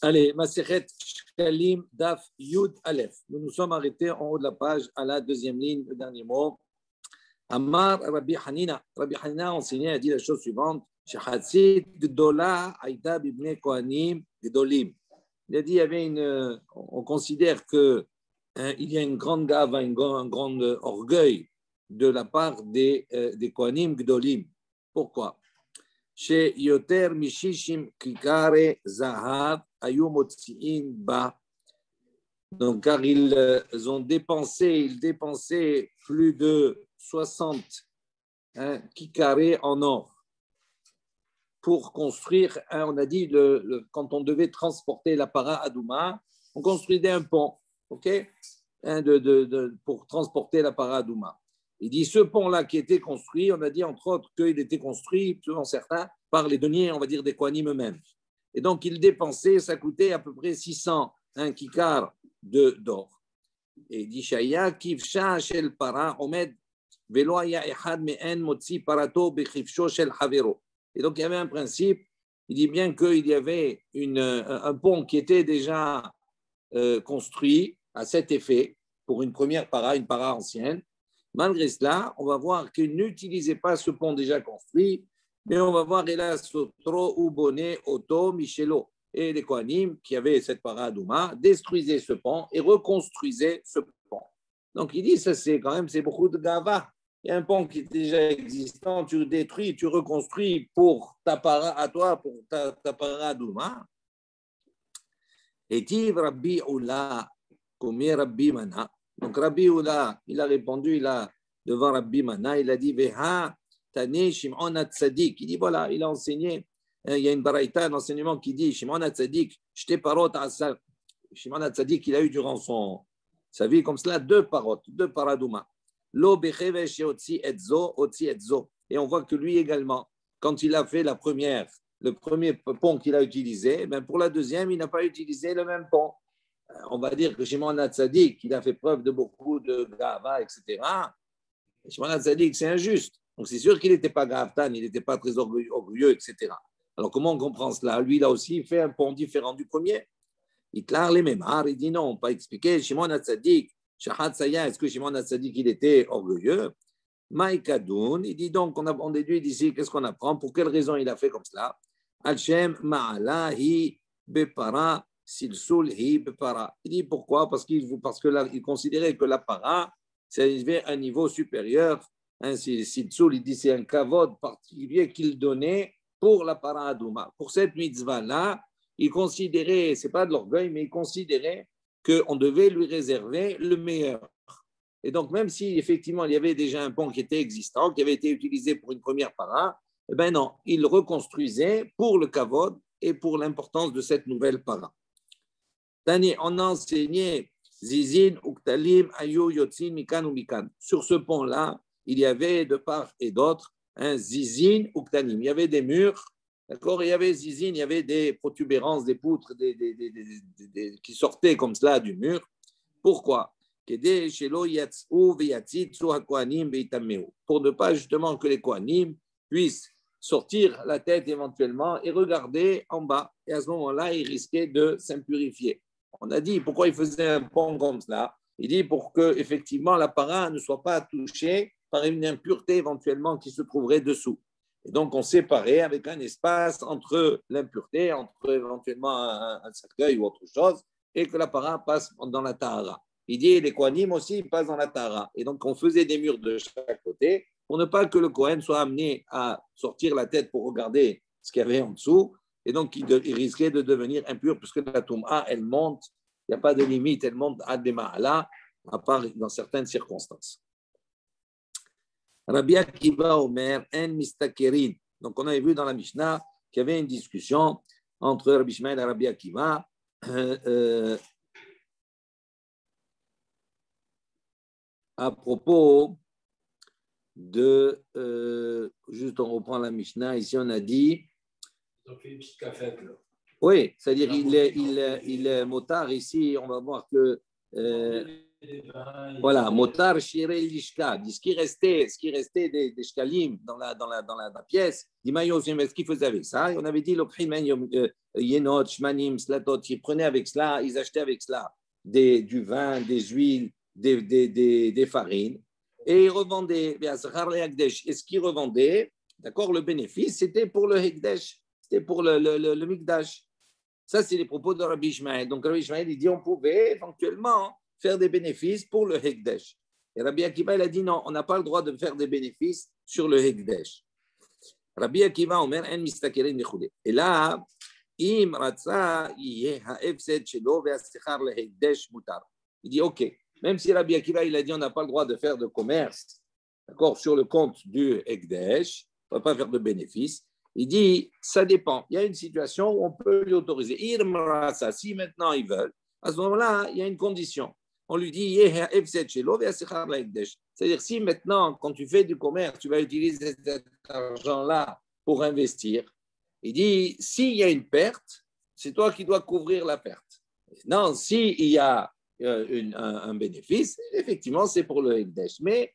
Allez, Masechet Shkalim Daf Yud Aleph. Nous nous sommes arrêtés en haut de la page à la deuxième ligne, le dernier mot. Amar Rabbi Hanina. Rabbi Hanina a enseigné, a dit la chose suivante. Shechatsit Gdola Aïda Bibne Kohanim Gdolim. Il a dit, il y avait on considère que il y a une grande gave, un grand orgueil de la part des Kohanim Gdolim. Pourquoi? Chez Yoter Mishishim Kikare Zahav Ayum Motziin Ba. Donc, car ils dépensaient plus de 60 Kikare en or pour construire, on a dit, quand on devait transporter la para Adouma, on construisait un pont, ok, pour transporter la para Adouma. Il dit ce pont-là qui était construit, on a dit entre autres qu'il était construit, selon certains, par les deniers, on va dire, des Kohanim eux-mêmes. Et donc, ils dépensaient, ça coûtait à peu près 600 kikar d'or. Et il dit Shaya, Kivsha shel para, Omed, Velo haya echad me'en motzi parato bechivsho shel havero. Et donc, il y avait un principe, il dit bien qu'il y avait un pont qui était déjà construit à cet effet pour une première para, une para ancienne. Malgré cela, on va voir qu'il n'utilisait pas ce pont déjà construit, mais on va voir hélas Sotro ou Bonnet, Otto, Michelo et les Kohanim qui avaient cette para Adouma détruisaient ce pont et reconstruisaient ce pont. Donc il dit ça c'est beaucoup de gava. Il y a un pont qui est déjà existant, tu le détruis, tu reconstruis pour ta para à toi, pour ta para Adouma. Et dit Rabbi Oula, comme Rabbi Mana. Donc Rabbi Oula, il a répondu devant Rabbi Mana, il a dit Veha Tane Shimon Hatzadik. Il dit voilà, il a enseigné. Il y a une baraïta, un enseignement qui dit Shimon Hatzadik, Shte parot asal. Shimon Hatzadik, il a eu durant sa vie comme cela deux paradouma. Lo bechevesh otzi etzo, otzi etzo. Et on voit que lui également, quand il a fait le premier pont qu'il a utilisé, ben pour la deuxième, il n'a pas utilisé le même pont. On va dire que Shimon Hatzadik, il a fait preuve de beaucoup de gava, etc. Shimon Hatzadik, c'est injuste. Donc c'est sûr qu'il n'était pas gravtan, il n'était pas très orgueilleux, etc. Alors comment on comprend cela? Lui, là aussi, il fait un pont différent du premier. Il clare les mémoires, il dit non, pas expliqué. Shimon Hatzadik, Shahat Saya, est-ce que Shimon Hatzadik, il était orgueilleux? Maïkadoun, il dit donc, on déduit d'ici, qu'est-ce qu'on apprend? Pour quelle raison il a fait comme cela? Al-Shem Ma'ala hi bepara silsul hi bepara. Il dit pourquoi? Parce que là, il considérait que la para, c'est un niveau supérieur. Silsul, il dit c'est un kavod particulier qu'il donnait pour la para Adouma. Pour cette mitzvah-là, il considérait, ce n'est pas de l'orgueil, mais il considérait qu'on devait lui réserver le meilleur. Et donc, même si effectivement il y avait déjà un pont qui était existant, qui avait été utilisé pour une première para, eh bien non, il reconstruisait pour le kavod et pour l'importance de cette nouvelle para. Tani, on a enseigné Zizin, Uktalim, Ayu, Yotzin, Mikan ou Mikan. Sur ce pont-là, il y avait de part et d'autre un Zizin, Uktalim. Il y avait des murs. D'accord, il y avait zizine, il y avait des protubérances, des poutres qui sortaient comme cela du mur. Pourquoi? Pour ne pas justement que les Kohanim puissent sortir la tête éventuellement et regarder en bas. Et à ce moment-là, ils risquaient de s'impurifier. On a dit pourquoi il faisait un pont comme cela. Il dit pour que effectivement la para ne soit pas touchée par une impureté éventuellement qui se trouverait dessous. Et donc, on séparait avec un espace entre l'impureté, entre éventuellement un cercueil ou autre chose, et que la para passe dans la tahara. Il dit, les Kohanim aussi passent dans la tahara. Et donc, on faisait des murs de chaque côté pour ne pas que le Kohen soit amené à sortir la tête pour regarder ce qu'il y avait en dessous. Et donc, il risquait de devenir impur, puisque la touma, elle monte, il n'y a pas de limite, elle monte à des ma'ala, à part dans certaines circonstances. Rabbi Akiva Omer, en mistakerin. Donc, on avait vu dans la Mishnah qu'il y avait une discussion entre Rabbi Ishmael et Rabbi Akiva à propos de. Juste, on reprend la Mishnah. Ici, on a dit. Ils ont fait une petite cafette, là. Oui, c'est-à-dire il est motard ici. On va voir que Voilà, motar shirei lishka. Dit ce qui restait des shkalim dans la pièce. Dit maïos, ce qu'ils faisaient avec ça. Et on avait dit yenot, shmanim, slatot. Ils prenaient avec cela, ils achetaient avec cela du vin, des huiles, des farines. Et ils revendaient. Et ce qu'ils revendaient, d'accord, le bénéfice, c'était pour le hekdesh, c'était pour le mikdash. Ça, c'est les propos de Rabbi Ishmael. Donc, Rabbi Ishmael, il dit on pouvait éventuellement faire des bénéfices pour le Hekdesh. Et Rabbi Akiva, il a dit non, on n'a pas le droit de faire des bénéfices sur le Hekdesh. Rabbi Akiva, Omer, en mistakerin mechoudé. Et là, im ratza yeh ha'efsed shelo ve'asechar le Hekdesh mutar. Il dit ok, même si Rabbi Akiva, il a dit on n'a pas le droit de faire de commerce, d'accord, sur le compte du Hekdesh, on ne va pas faire de bénéfices. Il dit, ça dépend. Il y a une situation où on peut lui autoriser. Si maintenant ils veulent, à ce moment-là, il y a une condition. On lui dit, c'est-à-dire, si maintenant, quand tu fais du commerce, tu vas utiliser cet argent-là pour investir, il dit, s'il y a une perte, c'est toi qui dois couvrir la perte. Non, s'il y a un bénéfice, effectivement, c'est pour le Hekdesh. Mais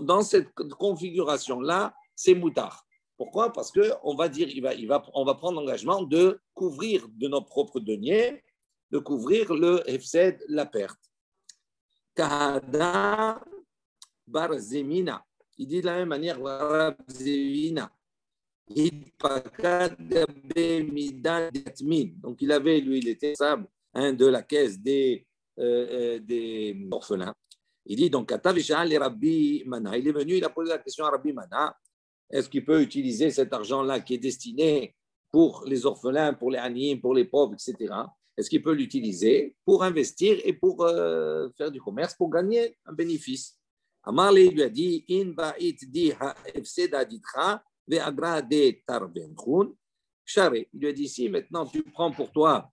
dans cette configuration-là, c'est moutard. Pourquoi? Parce qu'on va dire, on va prendre l'engagement de couvrir de nos propres deniers, de couvrir le hefsed, la perte. Kahada bar zemina. Il dit de la même manière, bar zemina. Donc il avait, lui, il était responsable de la caisse des orphelins. Il dit donc, Rabbi Mana. Il est venu, il a posé la question à Rabbi Mana. Est-ce qu'il peut utiliser cet argent-là qui est destiné pour les orphelins, pour les animes, pour les pauvres, etc. Est-ce qu'il peut l'utiliser pour investir et pour faire du commerce, pour gagner un bénéfice? Amarle lui a dit, In ba'it di ha'efseda ditra ve'agra de tarbenchun share. Il lui a dit, si maintenant tu prends pour toi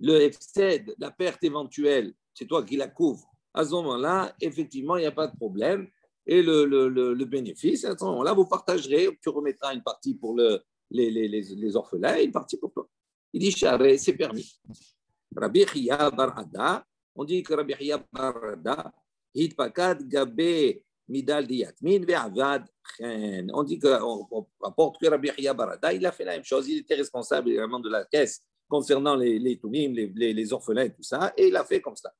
le hefsed, la perte éventuelle, c'est toi qui la couvres. À ce moment-là, effectivement, il n'y a pas de problème. Et le bénéfice, à ce moment-là, vous partagerez, tu remettras une partie pour les orphelins et une partie pour toi. Il dit, charé, c'est permis. Rabbi Chia bar Ada, on dit que Rabbi Chia bar Ada, hitpakad gabe midal diyatmin ve'avad chen. On dit qu'on rapporte que Rabbi Chia bar Ada, il a fait la même chose, il était responsable également de la caisse concernant les toumim, les orphelins et tout ça, et il a fait comme ça.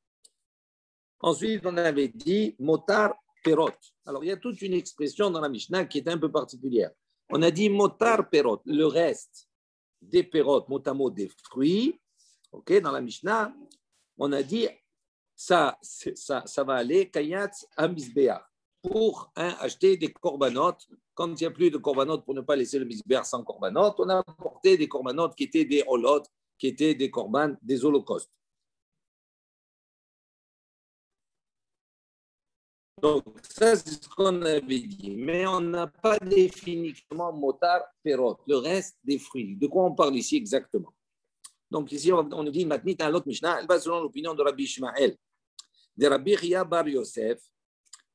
Ensuite, on avait dit, motar perot. Alors, il y a toute une expression dans la Mishnah qui est un peu particulière. On a dit motar perot, le reste des perot, motamo des fruits. Ok, dans la Mishnah, on a dit ça va aller kayatz amizbeach pour acheter des corbanotes. Quand il n'y a plus de corbanotes, pour ne pas laisser le misbeach sans corbanotes, on a apporté des corbanotes qui étaient des holot, qui étaient des corbanes, des holocaustes. Donc, ça, c'est ce qu'on avait dit. Mais on n'a pas définitivement motar perot, le reste des fruits. De quoi on parle ici exactement? Donc, ici, on nous dit, Matnit, un autre Mishnah, elle va selon l'opinion de Rabbi Ishmael. De Rabbi Chia bar Yosef,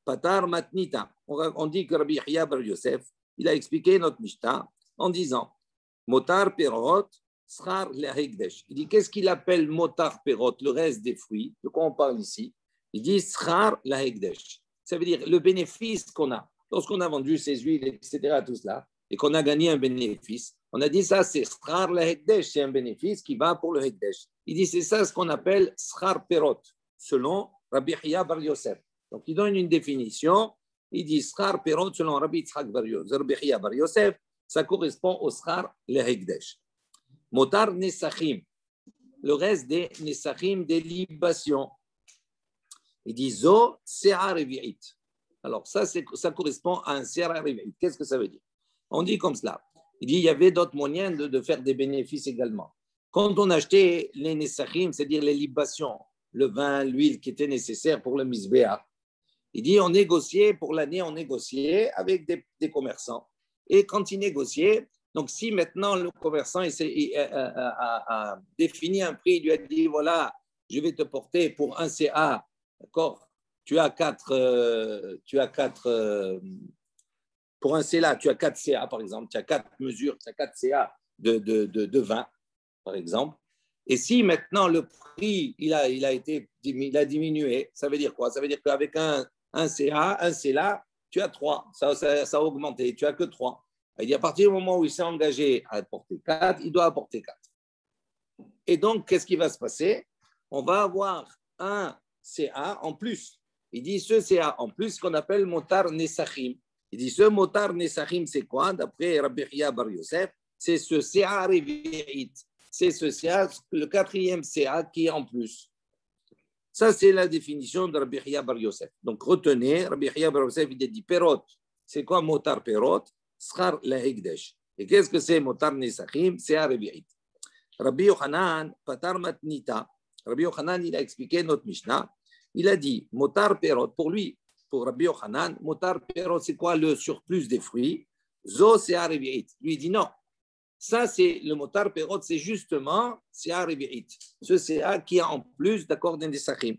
Patar Matnita. On dit que Rabbi Chia bar Yosef, il a expliqué notre Mishnah en disant, motar perot, schar le hekdesh. Il dit, qu'est-ce qu'il appelle motar perot, le reste des fruits? De quoi on parle ici? Il dit, schar le hekdesh. Ça veut dire le bénéfice qu'on a. Lorsqu'on a vendu ses huiles, etc., tout cela, et qu'on a gagné un bénéfice, on a dit ça, c'est schar le hekdesh, c'est un bénéfice qui va pour le hekdesh. Il dit, c'est ça ce qu'on appelle schar perot, selon Rabbi Chia bar Yosef. Donc, il donne une définition. Il dit schar perot, selon Rabbi Yitzhak bar Yosef, Rabbi Chia bar Yosef, ça correspond au schar le hekdesh. Motar nesachim, le reste des nesachim, des libations. Il dit Zo Se'a Revi'it. Alors, ça correspond à un Se'a Revi'it. Qu'est-ce que ça veut dire? On dit comme cela. Il dit il y avait d'autres moyens de faire des bénéfices également. Quand on achetait les Nesachim, c'est-à-dire les libations, le vin, l'huile qui était nécessaire pour le Misbéa, il dit on négociait, pour l'année, on négociait avec des commerçants. Et quand il négociait, donc si maintenant le commerçant a défini un prix, il lui a dit voilà, je vais te porter pour un CA. D'accord. Tu as quatre pour un CA, tu as 4 CA par exemple, tu as 4 mesures, tu as 4 CA de vin par exemple. Et si maintenant le prix il a diminué, ça veut dire quoi? Ça veut dire qu'avec un CA, un CELA, tu as 3. Ça a augmenté. Tu n'as que 3. Il dit à partir du moment où il s'est engagé à apporter 4, il doit apporter 4. Et donc, qu'est-ce qui va se passer? On va avoir un CA en plus. Il dit ce CA en plus qu'on appelle motar nesachim. Il dit ce motar nesachim, c'est quoi? D'après Rabbi Chia Bar Yosef, c'est ce CA revi'it. C'est ce CA, le 4e CA qui est en plus. Ça, c'est la définition de Rabbi Chia Bar Yosef. Donc, retenez, Rabbi Chia Bar Yosef, il a dit perot. C'est quoi motar perot? Schar la hekdesh. Et qu'est-ce que c'est motar nesachim? CA revi'it. Rabbi Yochanan, patar matnita. Rabbi Yochanan, il a expliqué notre Mishnah. Il a dit, motar perot, pour lui, pour Rabbi Yochanan, motar perot, c'est quoi le surplus des fruits? Zo CA revi'it. Lui, il dit non. Ça, c'est le motar perot, c'est justement CA revi'it. Ce CA qui est en plus d'accord des nesachim.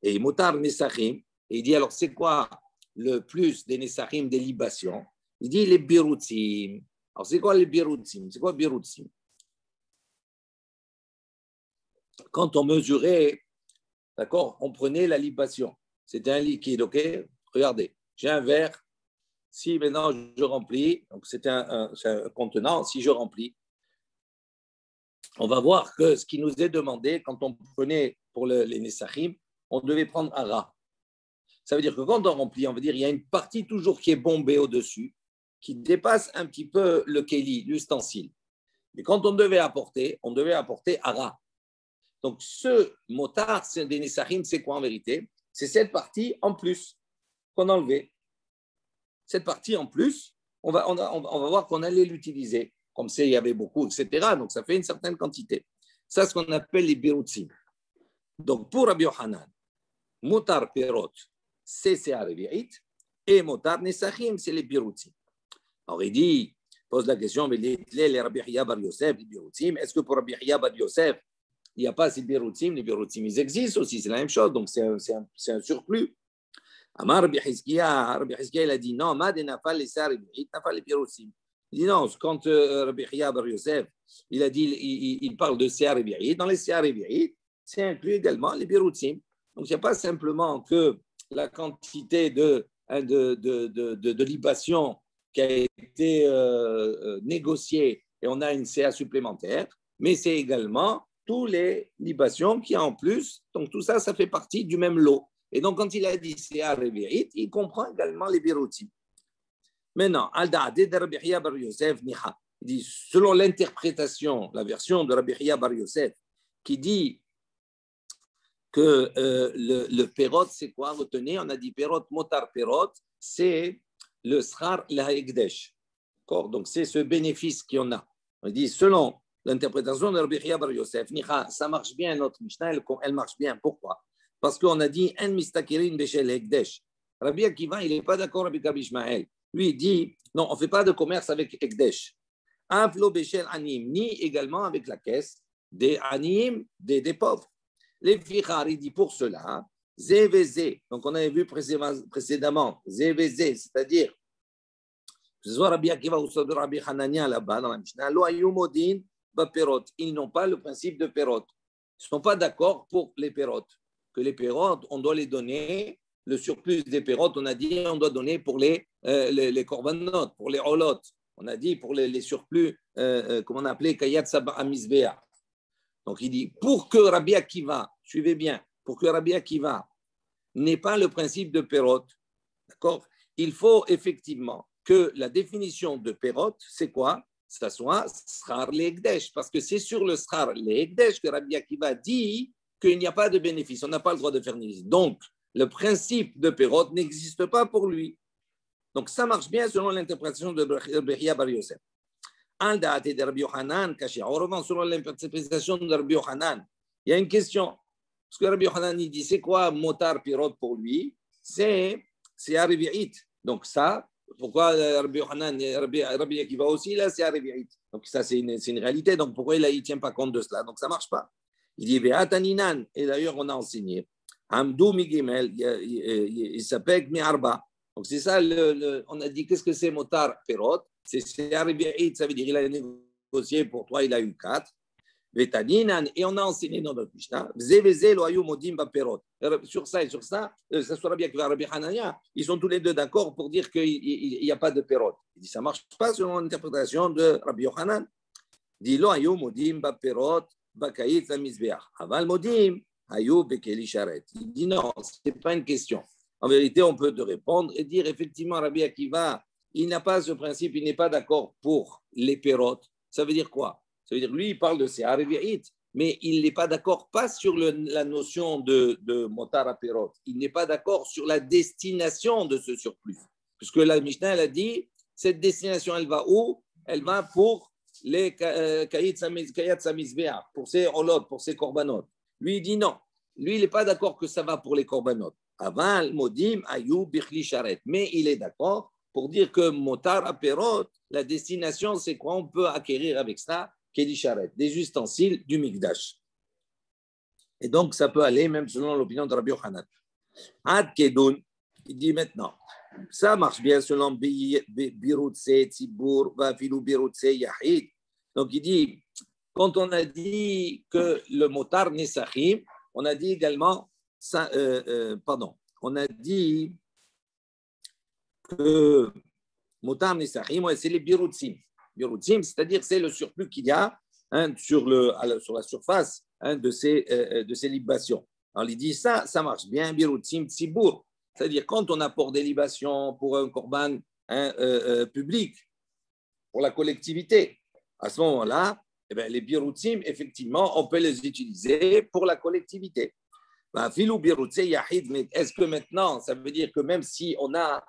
Et motar nesachim, il dit alors, c'est quoi le plus des nesachim, des libations? Il dit les biroutim. Alors, c'est quoi les biroutim? C'est quoi biroutim? Quand on mesurait, d'accord, on prenait la libation. C'était un liquide, ok? Regardez, j'ai un verre. Si maintenant je remplis, donc c'est un contenant, si je remplis, on va voir que ce qui nous est demandé, quand on prenait pour les nesachim, on devait prendre un rat. Ça veut dire que quand on remplit, on veut dire il y a une partie toujours qui est bombée au-dessus, qui dépasse un petit peu le keli, l'ustensile. Mais quand on devait apporter un rat. Donc, ce motard des nesachim, c'est quoi en vérité? C'est cette partie en plus qu'on a enlevée. Cette partie en plus, on va voir qu'on allait l'utiliser. Comme c'est, il y avait beaucoup, etc. Donc, ça fait une certaine quantité. Ça, c'est ce qu'on appelle les biroutim. Donc, pour Rabbi Yochanan, motar perot, c'est CA revi'it, et motar nesachim, c'est les biroutim. Alors, il pose la question, mais les Rabbi Chia Bar Yosef, les biroutim, est-ce que pour Rabbi Chia Bar Yosef, il n'y a pas ces biroutim? Les biroutim, ils existent aussi, c'est la même chose, donc c'est un surplus. Amar Rabbi Hizkiya, il a dit non, ma de nafal les CA revi'it, nafal les biroutim. Il dit non, quand Rabbi Chia Bar Yosef, il a dit, il parle de CA revi'it, dans les CA revi'it, c'est inclus également les biroutim. Donc, il n'y a pas simplement que la quantité de libation qui a été négociée et on a une CA supplémentaire, mais c'est également tous les libations qui en plus. Donc, tout ça, ça fait partie du même lot. Et donc, quand il a dit CA revi'it, il comprend également les biroutim. Maintenant, al-Da'adeh de Rabbi Chia Bar Yosef Niha. Il dit, selon l'interprétation, la version de Rabbi Chia Bar Yosef, qui dit que le perot, c'est quoi? Retenez, on a dit perot, motar perot, c'est le schar la hekdesh. Donc, c'est ce bénéfice qu'on a. On dit, selon l'interprétation de Rabbi Chia Bar Yosef, Niha, ça marche bien, notre Mishnah, elle marche bien. Pourquoi? Parce qu'on a dit, en mistakirin beshel hekdesh. Rabbi Akiva, il n'est pas d'accord avec Rabbi Ishmael. Lui, il dit, non, on ne fait pas de commerce avec hekdesh. Avlo beshel anim, ni également avec la caisse des anim, des pauvres. Les fichar, il dit pour cela, zévézé. Donc, on avait vu précédemment, zévézé, c'est-à-dire, que ce soit Rabbi Akiva ou soit Rabbi Hanania là-bas dans la Mishnah, lo ayumodin ba perot. Ils n'ont pas le principe de perot. Ils ne sont pas d'accord pour les perot. Que les perot, on doit les donner. Le surplus des perot, on a dit, on doit donner pour les korbanot, pour les olot. On a dit pour les surplus, comment on appelait, kayat saba amizbea. Donc, il dit, pour que Rabbi Akiva, suivez bien, pour que Rabbi Akiva n'ait pas le principe de perot, d'accord, il faut effectivement que la définition de perot, c'est quoi? Ça soit schar le'ekdesh, parce que c'est sur le schar le'ekdesh que Rabbi Akiva dit qu'il n'y a pas de bénéfice, on n'a pas le droit de faire niz. Donc, le principe de perot n'existe pas pour lui. Donc, ça marche bien selon l'interprétation de Rabbi Chia Bar Yosef. En revanche, selon l'interprétation de Rabbi Yochanan, il y a une question. Parce que Rabbi Yochanan, il dit, c'est quoi motar pirot pour lui? C'est revi'it. Donc ça, pourquoi Rabbi Yochanan, Rabbi Akiva aussi, là, c'est revi'it. Donc ça, c'est une réalité. Donc pourquoi il ne tient pas compte de cela? Donc ça ne marche pas. Il dit, ve'ataninan. Et d'ailleurs, on a enseigné. Hamdou migimel, il s'appelle mi'arba. Donc c'est ça, on a dit, qu'est-ce que c'est motar pirot? C'est revi'it, ça veut dire il a négocié pour toi, il a eu 4. Vetaninan, et on a enseigné dans notre Mishnah, Zeveze lo ayu modim baperot. Sur ça et sur ça, ça sera bien que Rabbi Hanania, ils sont tous les deux d'accord pour dire qu'il n'y a pas de perot. Il dit ça ne marche pas selon l'interprétation de Rabbi Yochanan. Il dit lo ayu modim baperot bakayit la mizbeach. Aval modim ayu bekeli sharet. Il dit non, ce n'est pas une question. En vérité, on peut te répondre et dire effectivement, Rabbi Akiva, il n'a pas ce principe, il n'est pas d'accord pour les perot. Ça veut dire quoi? Ça veut dire, lui, il parle de ces Arvi'it, mais il n'est pas d'accord, pas sur la notion de Motar Aperot. Il n'est pas d'accord sur la destination de ce surplus. Puisque la Mishnah, elle a dit, cette destination, elle va où? Elle va pour les Kayat Samizbea, pour ses Olot, pour ses Korbanot. Lui, il dit non. Lui, il n'est pas d'accord que ça va pour les Korbanot. Aval, Modim, Ayou, Bichli, Sharet. Mais il est d'accord pour dire que Motar Aperot, la destination, c'est quoi? On peut acquérir avec ça Keli Sharet, des ustensiles du Mikdash. Et donc, ça peut aller même selon l'opinion de Rabbi Yochanan. Ad Kedun, il dit maintenant, ça marche bien selon Birutse, Tzibur, Vafilu Birutse, Yahid. Donc, il dit, quand on a dit que le motar Nesachim, on a dit également, on a dit que motar Nesachim, c'est les Birutsim. Birutsim, c'est-à-dire c'est le surplus qu'il y a sur la surface de ces libations. Alors, il dit ça marche bien, Birutsim Tzibur. C'est-à-dire quand on apporte des libations pour un korban public, pour la collectivité, à ce moment-là, eh bien, les Birutsim, effectivement, on peut les utiliser pour la collectivité. Filou Birutse Yahid, mais est-ce que maintenant, ça veut dire que même si on a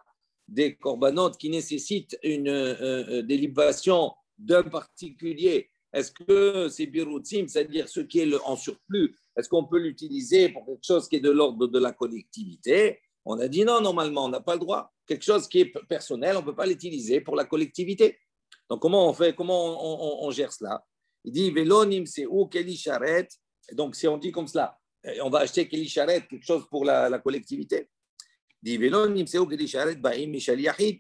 des corbanotes qui nécessitent des libations d'un particulier, est-ce que ces birutsim, c'est-à-dire ce qui est en surplus, est-ce qu'on peut l'utiliser pour quelque chose qui est de l'ordre de la collectivité? On a dit non, normalement, on n'a pas le droit. Quelque chose qui est personnel, on ne peut pas l'utiliser pour la collectivité. Donc, comment on fait? Comment on gère cela? Il dit, Velonim, c'est où Keli Sharet? Et donc, si on dit comme cela, on va acheter Keli Sharet, quelque chose pour la collectivité.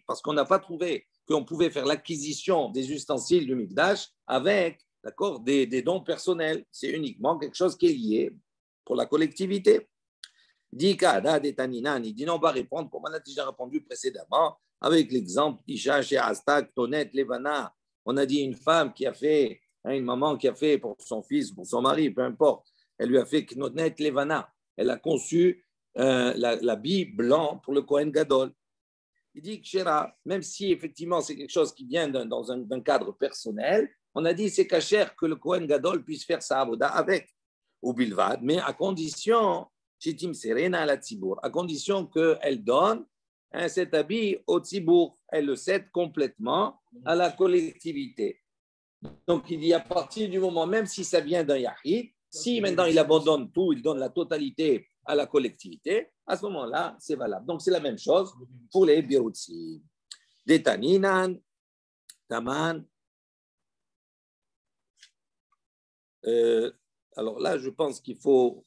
Parce qu'on n'a pas trouvé qu'on pouvait faire l'acquisition des ustensiles du Mikdash avec des dons personnels. C'est uniquement quelque chose qui est lié pour la collectivité. Il dit non, on va répondre comme on a déjà répondu précédemment avec l'exemple Isha chez Astak, Tonet, Levana. On a dit une femme qui a fait, une maman qui a fait pour son fils, pour son mari, peu importe, elle lui a fait Knonet, Levana. Elle a conçu l'habit blanc pour le Kohen Gadol. Il dit que Shera, même si effectivement c'est quelque chose qui vient d'un cadre personnel, on a dit c'est cacher que le Kohen Gadol puisse faire sa avoda avec, ou bilvad, mais à condition, Chitim Serena à la Tzibour, à condition qu'elle donne cet habit au Tzibour, elle le cède complètement à la collectivité. Donc il dit à partir du moment, même si ça vient d'un Yahid, si maintenant il abandonne tout, il donne la totalité à la collectivité, à ce moment-là, c'est valable. Donc, c'est la même chose pour les birutsim. Detaninan, taman. Alors là, je pense qu'il faut,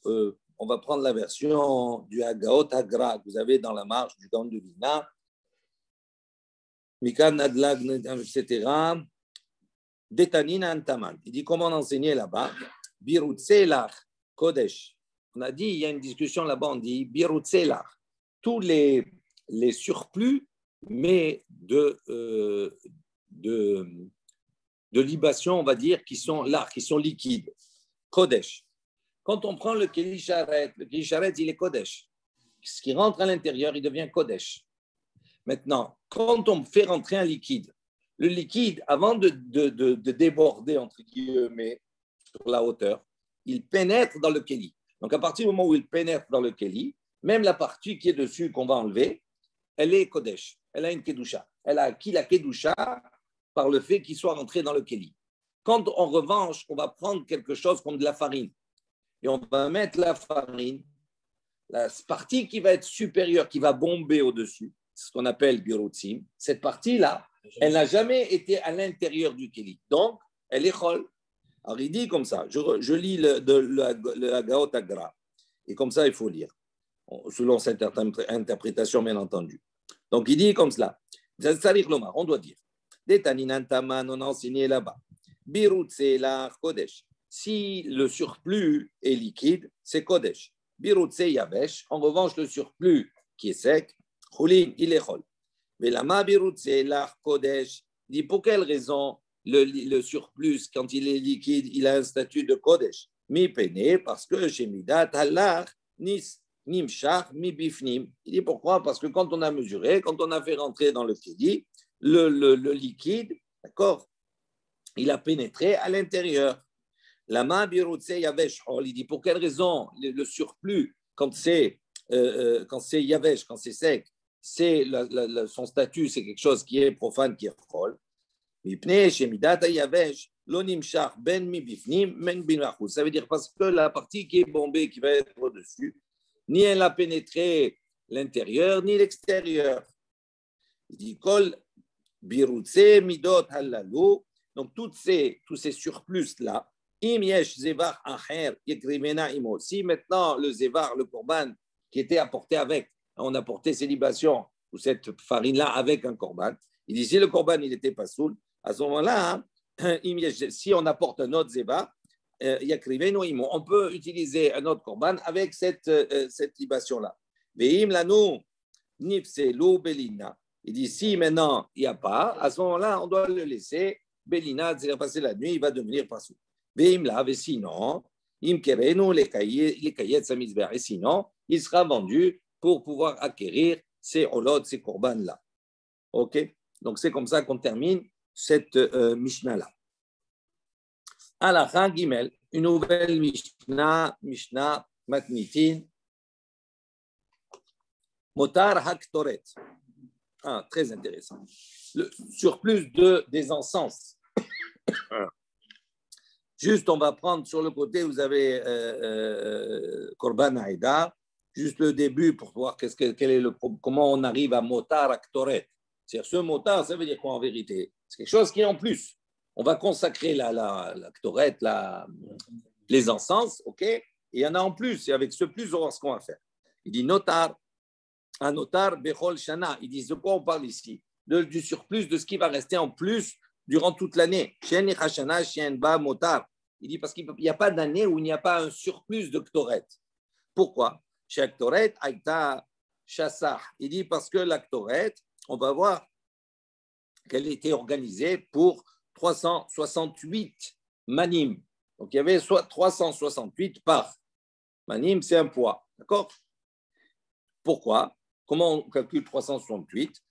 on va prendre la version du Hagaot Hagra que vous avez dans la marche du Gaon de Vilna. Mikan Adlag, etc. Detaninan, taman. Il dit comment enseigner là-bas? Birutselach, Kodesh. On a dit, il y a une discussion là-bas, on dit birutselach, tous les surplus, mais de libation, on va dire, qui sont là, qui sont liquides. Kodesh. Quand on prend le keli sharet, il est Kodesh. Ce qui rentre à l'intérieur, il devient Kodesh. Maintenant, quand on fait rentrer un liquide, le liquide, avant de déborder, entre guillemets, sur la hauteur, il pénètre dans le keli. Donc, à partir du moment où il pénètre dans le keli, même la partie qui est dessus qu'on va enlever, elle est Kodesh. Elle a une Kedusha. Elle a acquis la Kedusha par le fait qu'il soit rentré dans le keli. Quand, en revanche, on va prendre quelque chose comme de la farine et on va mettre la farine, la partie qui va être supérieure, qui va bomber au-dessus, c'est ce qu'on appelle birutsim, cette partie-là, elle n'a jamais été à l'intérieur du keli. Donc, elle est chol. Alors, il dit comme ça, je lis le Hagaot Hagra, et comme ça, il faut lire, selon cette interprétation, bien entendu. Donc, il dit comme cela, on doit dire, Detaninan Taman, on a enseigné là-bas, Birutse la Kodesh, Si le surplus est liquide, c'est Kodesh. Birutse Yavesh. En revanche, le surplus qui est sec, Choulin, il est Chol. Mais lama Birutse, la Kodesh, dit pour quelle raison le surplus, quand il est liquide, il a un statut de Kodesh. Mi pene, parce que chez Midat, Allah, Nis, Nimshach, Mi bifnim. Il dit pourquoi? Parce que quand on a mesuré, quand on a fait rentrer dans le kéli, le liquide, d'accord, il a pénétré à l'intérieur. La main birutse yavesh, il dit pour quelle raison le surplus, quand c'est yavesh, quand c'est sec, c'est son statut, c'est quelque chose qui est profane, qui est chol. Ça veut dire parce que la partie qui est bombée, qui va être au-dessus, ni elle a pénétré l'intérieur, ni l'extérieur. Il dit kol birutse midot halalu. Donc tous ces surplus-là, im yesh zevar acher yekrivena imo. Si maintenant le zevar, le korban, qui était apporté avec, on a porté ces libations ou cette farine-là avec un korban, il dit si le korban il n'était pas soul, à ce moment-là, si on apporte un autre zevar, on peut utiliser un autre korban avec cette libation-là. Veim lanu nifselu belina. Il dit si maintenant il n'y a pas, à ce moment-là, on doit le laisser. Belina, c'est-à-dire passer la nuit, il va devenir pas soul. Veim la, sinon, im kerenu les kayet samizber. Et sinon, il sera vendu pour pouvoir acquérir ces olot, ces korban-là. Ok? Donc c'est comme ça qu'on termine cette Mishnah-là. Halakha Gimel, une nouvelle Mishnah Matnitin, Motar Haktoret. Très intéressant. Le surplus des encens. Juste, on va prendre sur le côté, vous avez Korban Haïda, juste le début pour voir comment on arrive à Motar Haktoret. C'est-à-dire, ce motar, ça veut dire quoi en vérité? C'est quelque chose qui est en plus. On va consacrer la Ktoret, les encens, ok? Et il y en a en plus. Et avec ce plus, on va voir ce qu'on va faire. Il dit notar, un notar, bechol shana. Il dit de quoi on parle ici? Du surplus, de ce qui va rester en plus durant toute l'année. Shen hashana, shen ba motar. Il dit parce qu'il n'y a pas d'année où il n'y a pas un surplus de Ktoret. Pourquoi? Chez Ktoret, aïta chassah. Il dit parce que la Ktoret, on va voir qu'elle était organisée pour 368 manim. Donc, il y avait soit 368 par. Manim, c'est un poids. D'accord? Pourquoi? Comment on calcule 368?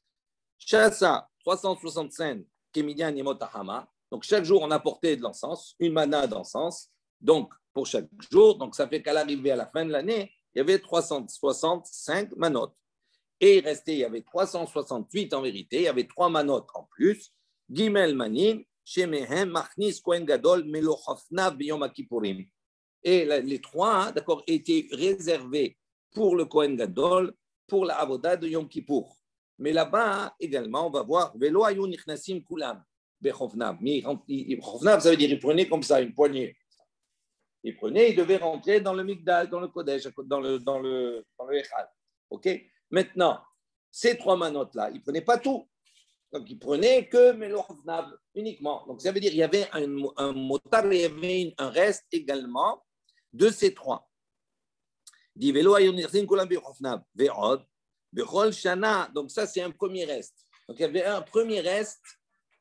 Chassa, 365, Kemidian et Motahama. Donc, chaque jour, on apportait de l'encens, une mana d'encens. Donc, pour chaque jour, donc ça fait qu'à l'arrivée à la fin de l'année, il y avait 365 manotes. Et il y avait 368 en vérité, il y avait 3 manotes en plus. Gimel manin, shemehem machnis kohen gadol melochofna biyom kippurim. Et les 3, d'accord, étaient réservés pour le kohen gadol, pour la avoda de Yom Kippour. Mais là-bas également, on va voir velo ayu nichnasim kulam bechofnav. Chofnav, ça veut dire il prenait comme ça une poignée. Il prenait, il devait rentrer dans le migdal, dans le kodesh, dans le echal. Ok? Maintenant, ces 3 manotes-là, ils ne prenaient pas tout. Donc, ils ne prenaient que Melohofnav uniquement. Donc, ça veut dire qu'il y avait un motar et il y avait un reste également de ces 3. Il dit Velo ayonirsin kulam bechofnav ve'od bechol shana. Donc, ça, c'est un premier reste. Donc, il y avait un premier reste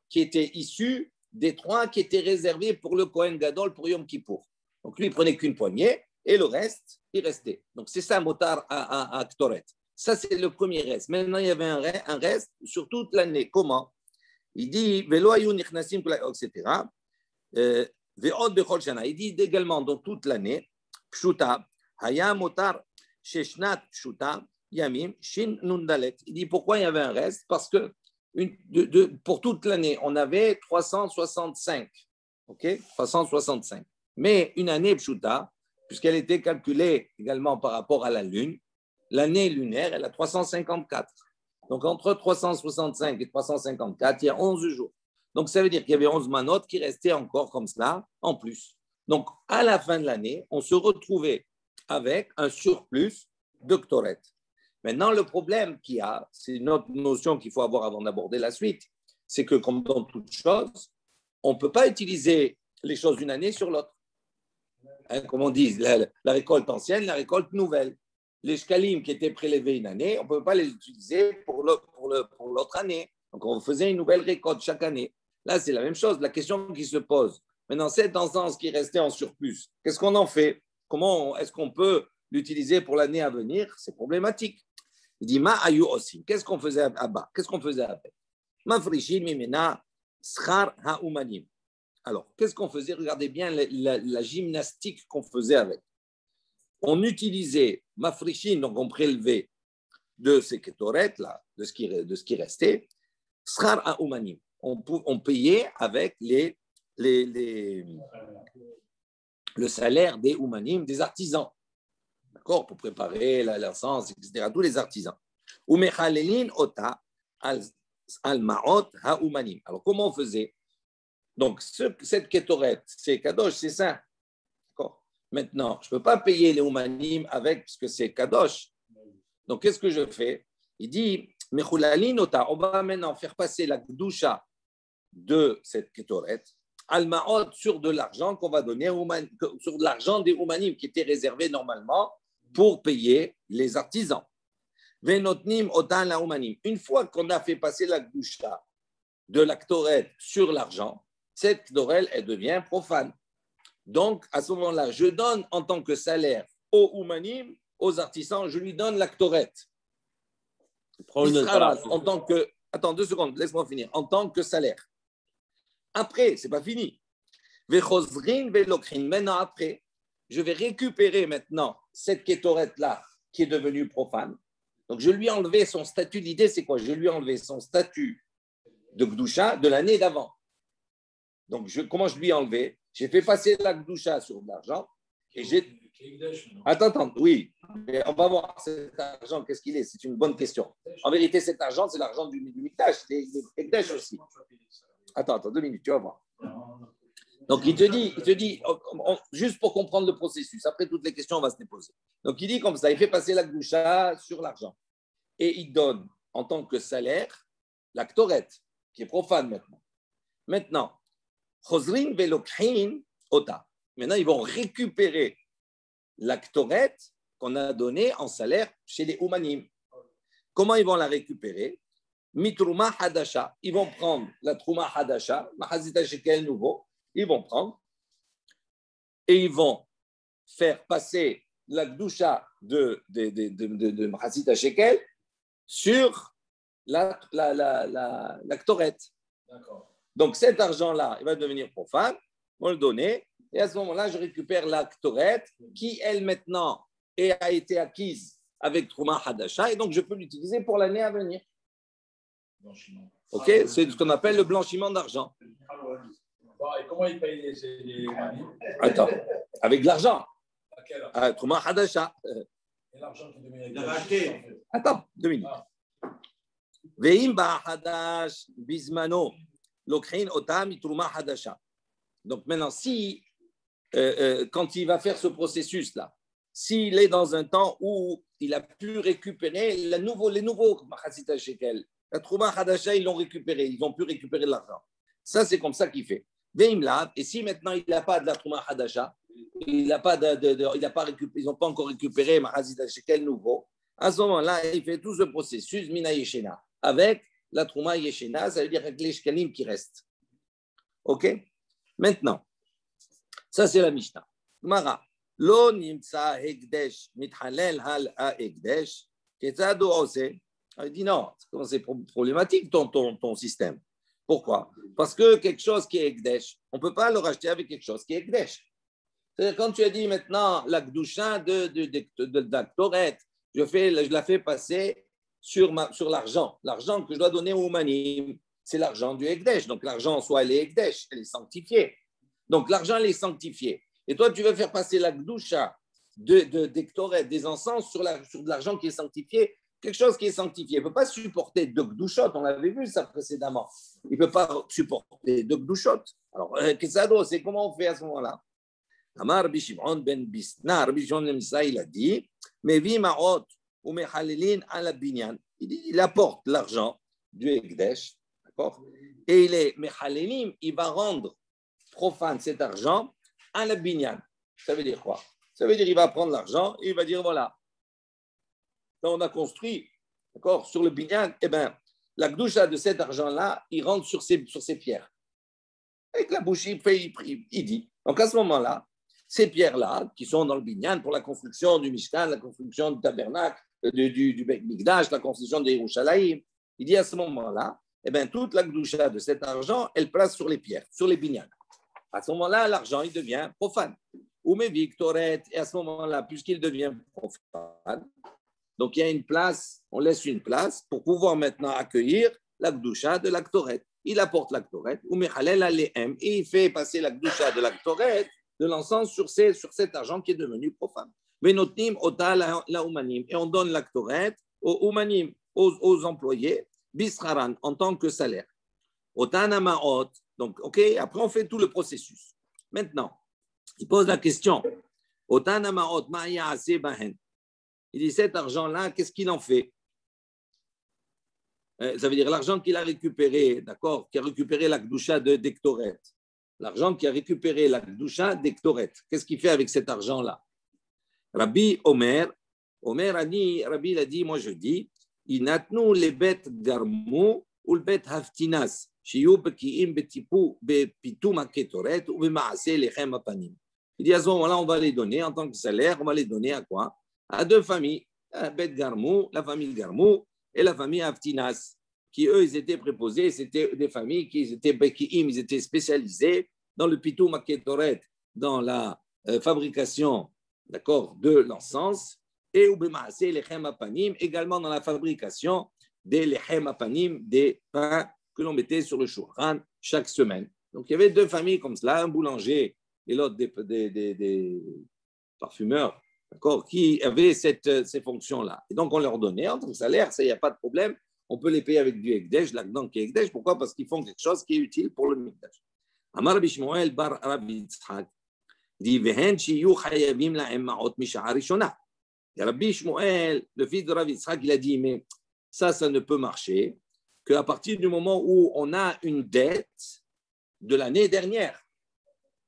qui était issu des 3 qui étaient réservés pour le Kohen Gadol pour Yom Kippour. Donc, lui, il ne prenait qu'une poignée et le reste, il restait. Donc, c'est ça, motar à Ktoret. Ça, c'est le premier reste. Maintenant, il y avait un reste sur toute l'année. Comment? Il dit, Velo ayu nichnasim, etc. Ve'od bechol shana. Il dit également dans toute l'année, Pshuta, haya motar, sheshnat pshuta, yamim, shin nundalet. Il dit pourquoi il y avait un reste? Parce que pour toute l'année, on avait 365. OK? 365. Mais une année pshuta, puisqu'elle était calculée également par rapport à la lune, l'année lunaire, elle a 354. Donc, entre 365 et 354, il y a 11 jours. Donc, ça veut dire qu'il y avait 11 manotes qui restaient encore comme cela, en plus. Donc, à la fin de l'année, on se retrouvait avec un surplus de Ktoret. Maintenant, le problème qu'il y a, c'est une autre notion qu'il faut avoir avant d'aborder la suite, c'est que comme dans toute chose, on ne peut pas utiliser les choses d'une année sur l'autre. Comme on dit, la récolte ancienne, la récolte nouvelle. Les shkalim qui étaient prélevés une année, on ne peut pas les utiliser pour l'autre année. Donc, on faisait une nouvelle récolte chaque année. Là, c'est la même chose. La question qui se pose. Maintenant, cet encens qui restait en surplus, qu'est-ce qu'on en fait? Comment est-ce qu'on peut l'utiliser pour l'année à venir? C'est problématique. Il dit, ma ayu aussi. Qu'est-ce qu'on faisait à-bas? Qu'est-ce qu'on faisait avec? Ma frishim mimena schar ha'umanim. Alors, qu'est-ce qu'on faisait? Regardez bien la gymnastique qu'on faisait avec. On utilisait mafrishin, donc on prélevait de ces kétorettes, là, de ce qui restait, schar ha'umanim. On payait avec le salaire des umanim, des artisans. D'accord? Pour préparer l'encens, etc. Tous les artisans. Umechalelin ota al ma'ot ha'umanim. Alors, comment on faisait? Donc, cette kétorette, c'est kadosh, c'est saint. D'accord? Maintenant, je ne peux pas payer les umanim avec, parce que c'est kadosh. Donc, qu'est-ce que je fais? Il dit, mechulalin ota, on va maintenant faire passer la gdusha de cette kétorette, al ma'ot, sur de l'argent qu'on va donner, sur de l'argent des umanim qui était réservé normalement pour payer les artisans. Venotnim otan la umanim. Une fois qu'on a fait passer la gdusha de la kétorette sur l'argent, cette kétorelle, elle devient profane. Donc, à ce moment-là, je donne en tant que salaire aux umanim, aux artisans, je lui donne la kétorette. En tant que, attends 2 secondes, laisse-moi finir. En tant que salaire. Après, ce n'est pas fini. Maintenant, après, je vais récupérer maintenant cette kétorette-là qui est devenue profane. Donc, je lui ai enlevé son statut. L'idée, c'est quoi? Je lui ai enlevé son statut de Gdusha de l'année d'avant. Donc, comment je lui ai enlevé? J'ai fait passer la Gdusha sur de l'argent et j'ai. Attends, oui. Mais on va voir cet argent, qu'est-ce qu'il est? C'est une bonne question. En vérité, cet argent, c'est l'argent du Mikdash, c'est Ekdash aussi. Attends, 2 minutes, tu vas voir. Donc, il te dit, juste pour comprendre le processus, après toutes les questions, on va se les poser. Donc, il dit comme ça, il fait passer la Gdusha sur l'argent. Et il donne en tant que salaire la Ktoret, qui est profane maintenant. Maintenant, Chosrin velokhin ota. Maintenant, ils vont récupérer la Ktoret qu'on a donnée en salaire chez les Umanim. Comment ils vont la récupérer? Mitrouma Hadasha. Ils vont prendre la Trouma Hadasha, Mahazita Shekel nouveau. Ils vont prendre et ils vont faire passer la Gdusha de Mahazita Shekel sur la Ktoret. D'accord. Donc cet argent-là, il va devenir profane, on va le donner, et à ce moment-là, je récupère la Ktoret qui, elle, maintenant, a été acquise avec Trouma Hadasha, et donc je peux l'utiliser pour l'année à venir. Blanchiment. Ok, c'est ce qu'on appelle le blanchiment d'argent. Et comment ils payent les Attends, avec de l'argent. Trouma Hadasha. Et l'argent qui devient acheté. Attends, 2 minutes. Veim ba hadash bismano lokhin otam itruma hadasha. Donc maintenant, si quand il va faire ce processus-là, s'il est dans un temps où il a pu récupérer les nouveaux Mahazita Shekel, la Trouma Hadasha, ils l'ont récupéré, ils ont pu récupérer de l'argent. Ça, c'est comme ça qu'il fait. Et si maintenant il n'a pas de la Trouma Hadasha, ils n'ont pas encore récupéré Mahazita Shekel nouveau, à ce moment-là, il fait tout ce processus Mina Yeshena, avec la Trouma Yeshena, ça veut dire avec les Shkalim qui restent. OK? Maintenant, ça c'est la Mishnah. Gemara. Lo nimtsa hekdesh mithalel hal hekdesh. Ketzado ose. Il dit non, c'est problématique ton système. Pourquoi? Parce que quelque chose qui est hekdesh, on ne peut pas le racheter avec quelque chose qui est hekdesh. C'est-à-dire quand tu as dit maintenant la gdusha de la Ktoret, je la fais passer sur l'argent. L'argent que je dois donner au manim, c'est l'argent du hekdesh. Donc l'argent, soit elle est hekdesh, elle est sanctifiée. Donc l'argent, elle est sanctifiée. Et toi, tu veux faire passer la gdusha des Ktoret, des encens sur de l'argent qui est sanctifié. Quelque chose qui est sanctifié. Il ne peut pas supporter de gdushot, on l'avait vu ça précédemment. Il ne peut pas supporter de gdushot. Alors, Kesado, c'est comment on fait à ce moment-là? Amar Rabbi Shimon ben Bisna, Rabbi Shimon ben Bisna, il a dit, Mevi ma'ot ou mechalelin ala binyan. Il apporte l'argent du Ekdesh, d'accord? Et il est mechalelim, il va rendre profane cet argent à la binyan. Ça veut dire quoi? Ça veut dire qu'il va prendre l'argent et il va dire voilà, là on a construit, d'accord, sur le binyan, eh bien, la gdoucha de cet argent-là, il rentre sur ces pierres. Avec la bouche, il dit. Donc à ce moment-là, ces pierres-là, qui sont dans le binyan pour la construction du Mishkan, la construction du tabernacle, du Beit Mikdash, la construction de Yerushalayim, il dit à ce moment-là, eh bien, toute la gdoucha de cet argent, elle place sur les pierres, sur les binyan. À ce moment-là, l'argent, il devient profane. Ou mes victorettes, et à ce moment-là, puisqu'il devient profane, donc il y a une place, on laisse une place pour pouvoir maintenant accueillir la gdoucha de l'actorette. Il apporte l'actorette, ou mechalel alehem, et il fait passer la gdoucha de l'actorette, de l'encens sur cet argent qui est devenu profane. Venotnim ota la umanim, et on donne l'actorette aux umanim, aux employés, bisharan, en tant que salaire. Otana maot, donc ok, après on fait tout le processus. Maintenant, il pose la question, Otana maot ma'ya ase bahen. Il dit, cet argent-là, qu'est-ce qu'il en fait? Ça veut dire l'argent qu'il a récupéré, d'accord, qui a récupéré la gdoucha d'Ektoret. L'argent qui a récupéré la gdoucha d'Ektoret. Qu'est-ce qu'il fait avec cet argent-là? Rabbi Omer a dit, Rabbi il a dit, moi je dis, inatnu le bet garmu ou le bet haftinas, shiyu bekiim betipu bepitum aketoret ou bemaase lechem apanim. Il dit, à ce moment-là, on va les donner en tant que salaire, on va les donner à quoi? À deux familles, Bet Garmou, la famille Garmou et la famille Aftinas, qui eux, ils étaient préposés, c'était des familles qui étaient Bekiim, ils étaient spécialisés dans le Pitou Maketoret, dans la fabrication, d'accord, de l'encens, et Ubemaase Lechem Apanim, également dans la fabrication des Lechem Apanim, des pains que l'on mettait sur le Shulchan chaque semaine. Donc il y avait deux familles comme cela, un boulanger et l'autre des parfumeurs, d'accord, qui avaient ces fonctions-là. Et donc, on leur donnait en tant que salaire, ça, il n'y a pas de problème. On peut les payer avec du Ekdesh, là-dedans qui est Ekdesh. Pourquoi? Parce qu'ils font quelque chose qui est utile pour le Mikdash. Amar Rabbi Shmuel bar Rabbi Yitzhak dit Vehen shiyu chayavim la'em ma'ot misha'a rishona. Et Rabbi Shmuel, le fils de Rabbi Yitzhak, il a dit mais ça ne peut marcher qu'à partir du moment où on a une dette de l'année dernière.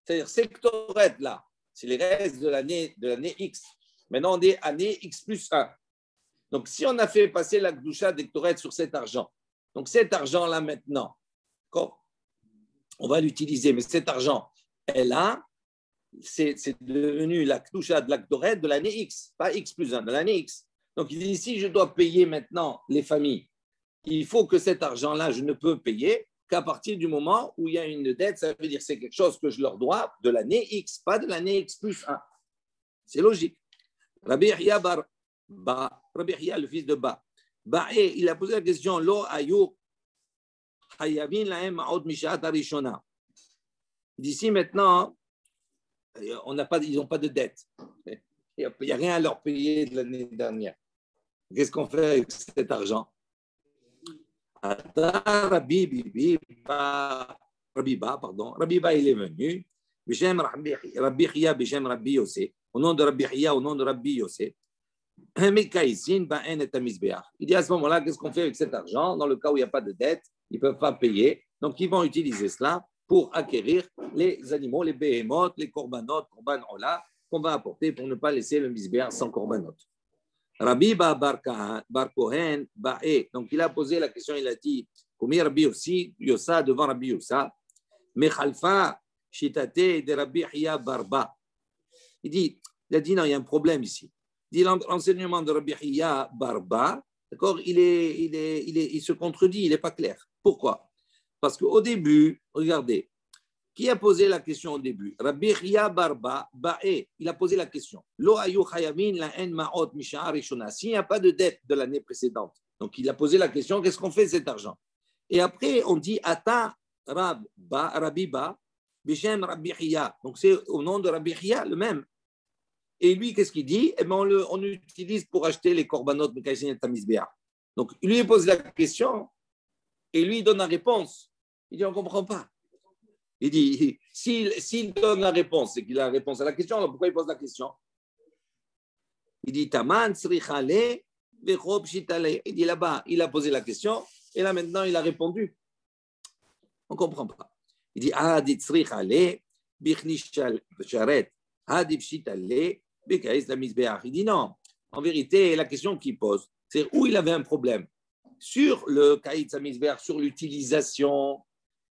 C'est-à-dire, ces Ktoret-là, c'est les restes de l'année X. Maintenant, on est année X plus 1. Donc, si on a fait passer la Gdoucha d'Ektoret sur cet argent, donc cet argent-là maintenant, on va l'utiliser, mais cet argent, c'est devenu la Gdoucha de l'Ektoret de l'année X, pas X plus 1, de l'année X. Donc, il dit, si je dois payer maintenant les familles, il faut que cet argent-là, je ne peux payer qu'à partir du moment où il y a une dette, ça veut dire que c'est quelque chose que je leur dois de l'année X, pas de l'année X plus 1. C'est logique. Rabbi Yahya Rabbi Yahya, le fils de Ba, il a posé la question, Lo ayu hayavin lahem ma'od mishat arishona. D'ici maintenant, ils n'ont pas de dette. Il n'y a rien à leur payer de l'année dernière. Qu'est-ce qu'on fait avec cet argent? Rabbi Ba, il est venu, Rabbi Chia, Bishem Rabbi Yosef, au nom de Rabbi Chia, au nom de Rabbi Yosef. Il dit à ce moment-là, qu'est-ce qu'on fait avec cet argent? Dans le cas où il n'y a pas de dette, ils ne peuvent pas payer. Donc, ils vont utiliser cela pour acquérir les animaux, les béhémotes, les korbanot, korban ola, qu'on va apporter pour ne pas laisser le misbéach sans korbanot. Rabbi Bar Kohen Ba'e, donc il a posé la question, il a dit, Koumi Rabbi aussi, Yosa devant Rabbi Yosa, Mechalfa Shitate de Rabbi Hiya Barba. Il a dit non, il y a un problème ici. Il dit l'enseignement de Rabbi Hiya Barba, d'accord, il se contredit, il n'est pas clair. Pourquoi? Parce qu'au début, regardez, qui a posé la question au début? Rabbi Chia Barba Ba'e, il a posé la question. Lo ayu chayamin la'en ma'ot misha'a rishona. S'il n'y a pas de dette de l'année précédente, donc il a posé la question, qu'est-ce qu'on fait de cet argent? Et après, on dit Ata Rabbi Ba Bishem Rabbi Chia. Donc c'est au nom de Rabbi Chia le même. Et lui, qu'est-ce qu'il dit? Eh bien, on l'utilise pour acheter les korbanot mekaysin et tamizbeah. Donc il lui pose la question et lui donne la réponse. Il dit on ne comprend pas. Il dit, s'il donne la réponse, c'est qu'il a la réponse à la question, alors pourquoi il pose la question? Il dit, Taman srichale vechob shitale. Il dit là-bas, il a posé la question, et là maintenant il a répondu. On ne comprend pas. Il dit, dit srichale bichnishal sharet Il dit non. En vérité, la question qu'il pose, c'est où il avait un problème. Sur le Kaït Samizbeach, sur l'utilisation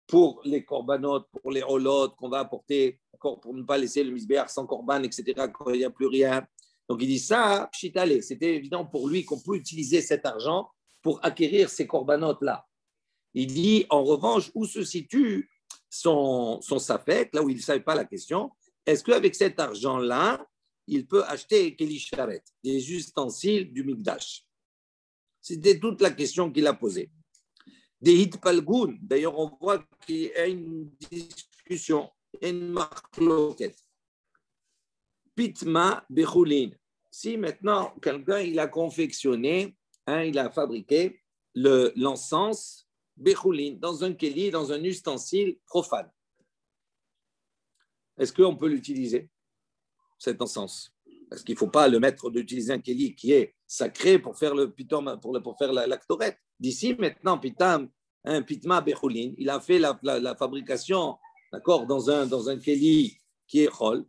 pour les korbanot, pour les holot qu'on va apporter, pour ne pas laisser le misbeach sans korban, etc., quand il n'y a plus rien. Donc il dit ça, pshitale, c'était évident pour lui qu'on peut utiliser cet argent pour acquérir ces korbanot-là. Il dit, en revanche, où se situe son safek, là où il ne savait pas la question, est-ce qu'avec cet argent-là, il peut acheter Keli Sharet, des ustensiles du Mikdash? C'était toute la question qu'il a posée. Des hitpalgoun, d'ailleurs, on voit qu'il y a une discussion, une marloquette. Pitma bechulin. Si maintenant, quelqu'un, il a confectionné, il a fabriqué l'encens bechulin dans un keli, dans un ustensile profane. Est-ce qu'on peut l'utiliser, cet encens? Parce qu'il ne faut pas le mettre d'utiliser un keli qui est sacré pour faire le pitom, pour faire la ktoret. D'ici maintenant, un pitma bechulin, il a fait la fabrication, d'accord, dans un keli qui est chol.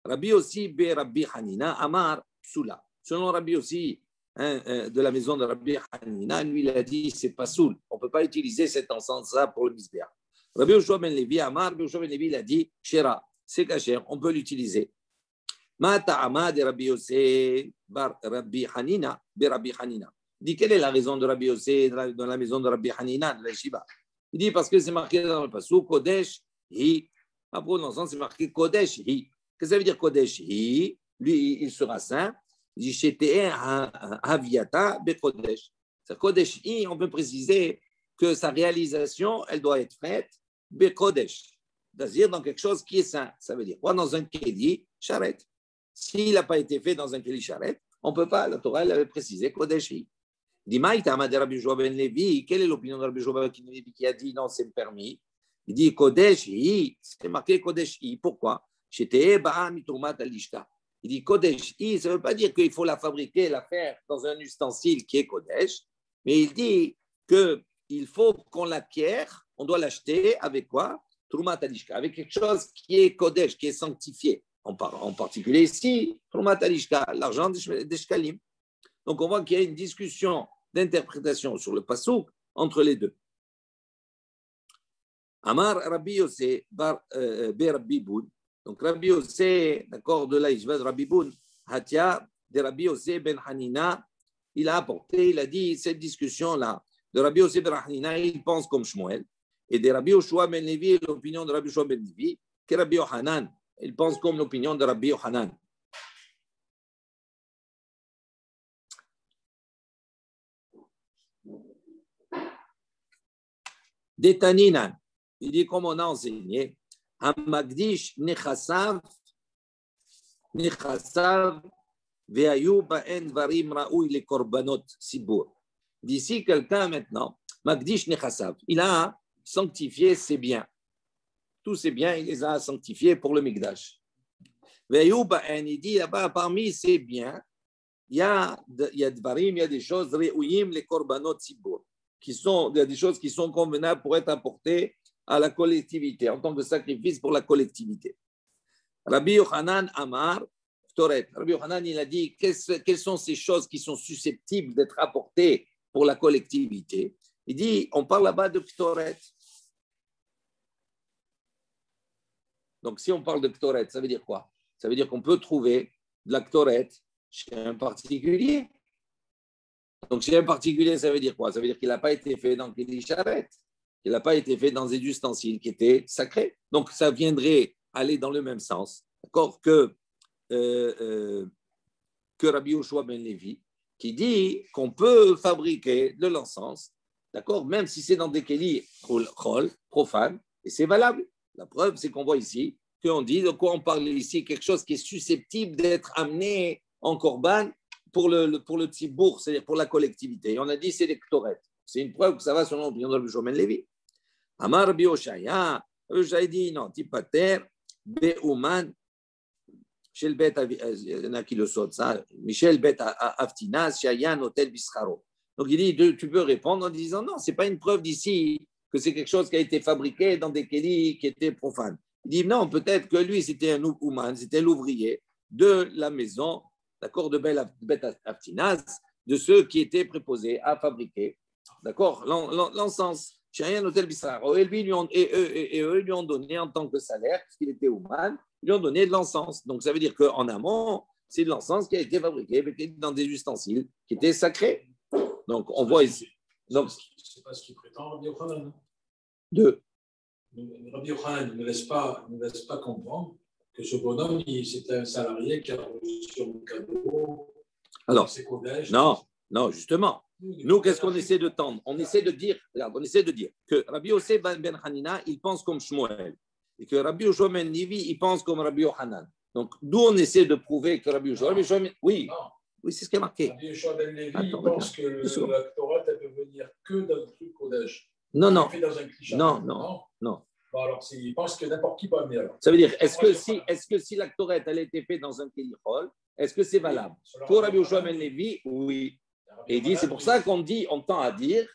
Rabbi aussi be Rabbi Hanina Amar Psula. Selon Rabbi aussi, de la maison de Rabbi Hanina, lui il a dit c'est pas soul. On ne peut pas utiliser cet encens-là pour le misbéach. Rabbi Yoshua ben Levi Amar, Rabbi Yoshua ben Levi il a dit Shera, c'est caché, on peut l'utiliser. Ma ta'ama de Rabbi Yossé bar Rabbi Hanina be Rabbi Hanina. Il dit quelle est la raison de Rabbi Yossé dans la maison de Rabbi Hanina de la Shiva? Il dit parce que c'est marqué dans le passou Kodesh hi. Après l'encens c'est marqué Kodesh hi. Qu'est-ce que ça veut dire Kodesh hi? Lui il sera saint. Il dit Shete'e Haviata be Kodesh. C'est Kodesh hi, on peut préciser que sa réalisation elle doit être faite be Kodesh. C'est-à-dire dans quelque chose qui est saint. Ça veut dire quoi? Dans un keli charet. S'il n'a pas été fait dans un keli charet, on ne peut pas, la Torah elle avait précisé Kodeshi. Il dit Maïtama de Rabbi Yoshua ben Levi, quelle est l'opinion de Rabbi Yoshua ben Levi qui a dit non, c'est permis? Il dit Kodeshi, c'est marqué Kodeshi. Pourquoi? J'étais Ba'a Mitoumat Alishka. Il dit Kodeshi, ça ne veut pas dire qu'il faut la fabriquer, la faire dans un ustensile qui est Kodesh, mais il dit qu'il faut qu'on l'acquiert, on doit l'acheter avec quoi? Troumat Alishka, avec quelque chose qui est Kodesh, qui est sanctifié. En particulier ici, Troumat Alishka, l'argent des Shkalim. Donc on voit qu'il y a une discussion d'interprétation sur le pasouk entre les deux. Amar Rabbi Yossé be Rabbi Boun. Donc Rabbi Yossé, d'accord, de la Yishva de Rabbi Boun, Hatia de Rabbi Yossé ben Hanina, il a apporté, il a dit cette discussion-là de Rabbi Yossé ben Hanina, il pense comme Shmuel, et de Rabbi Yoshua ben Levi, l'opinion de Rabbi Yoshua ben Levi, que Rabbi Yohanan, il pense comme l'opinion de Rabbi Yohanan. Détaninan, il dit comme on a enseigné, Hamagdish Nechasav Ve'ayu Ba'en Varim Ra'ouy les Korbanot Sibur. D'ici quelqu'un maintenant, Magdish Nechasav, il a sanctifié ses biens. Tous ses biens, il les a sanctifiés pour le Mikdash. Ve'ayu Ba'en, il dit là-bas, parmi ses biens, il y a Dvarim, il y a des choses, Re'ouyim les Korbanot Sibur. Il y a des choses qui sont convenables pour être apportées à la collectivité, en tant que sacrifice pour la collectivité. Rabbi Yochanan Amar, Ktoret. Rabbi Yochanan, il a dit quelles sont ces choses qui sont susceptibles d'être apportées pour la collectivité. Il dit, on parle là-bas de Ktoret. Donc, si on parle de Ktoret, ça veut dire quoi? Ça veut dire qu'on peut trouver de la Ktoret chez un particulier. Donc, chez un particulier, ça veut dire quoi? Ça veut dire qu'il n'a pas été fait dans Keli Sharet, qu'il n'a pas été fait dans des ustensiles qui étaient sacrés. Donc, ça viendrait aller dans le même sens, d'accord, que Rabbi Yoshua ben Levi, qui dit qu'on peut fabriquer de l'encens, d'accord, même si c'est dans des Keli chol, profanes, et c'est valable. La preuve, c'est qu'on voit ici, qu'on dit de quoi on parle ici, quelque chose qui est susceptible d'être amené en korban, pour le tzibour, c'est-à-dire pour la collectivité. Et on a dit c'est les ktoret. C'est une preuve que ça va selon l'opinion de Rabbi Yoshua ben Levi. Amar Rabbi Oshaya, Rabbi dit non, tipater, be'uman, Michel Bet, il y en a qui le sautent ça, Michel Bet Aftinas, Shayan, Hotel Bischaro. Donc il dit, tu peux répondre en disant non, ce n'est pas une preuve d'ici que c'est quelque chose qui a été fabriqué dans des kélis qui étaient profanes. Il dit non, peut-être que lui, c'était un ouman, c'était l'ouvrier de la maison, d'accord, de Bet Aftinaz, de ceux qui étaient préposés à fabriquer, d'accord, l'encens. Chez un hôtel Bissaro. Et eux lui ont donné en tant que salaire, puisqu'il était ouman, ils lui ont donné de l'encens. Donc ça veut dire qu'en amont, c'est de l'encens qui a été fabriqué dans des ustensiles qui étaient sacrés. Donc on voit ici. Donc, c'est pas ce qu'il prétend Rabbi Yochanan. Deux. Rabbi Yochanan ne laisse pas comprendre que ce bonhomme, c'était un salarié qui a reçu un cadeau. Alors, non, justement. Nous, qu'est-ce qu'on essaie de tendre? On essaie de dire que Rabbi Yosef ben Hanina, il pense comme Shmuel. Et que Rabbi Yoshua ben Nivi, il pense comme Rabbi Yochanan. Donc, d'où on essaie de prouver que Rabbi Yoshua, oui, c'est ce qui est marqué. Rabbi Yoshua ben Levi, il pense que la Torah, elle peut venir que dans le truc Kodesh. Non. Bon, alors, il pense que n'importe qui peut amener alors. Ça veut dire, est-ce que si la Torah, elle a été faite dans un Kélichol, est-ce que c'est valable? Pour Rabbi Yoshua ben Levi, oui. Et il dit, c'est pour ça qu'on tend à dire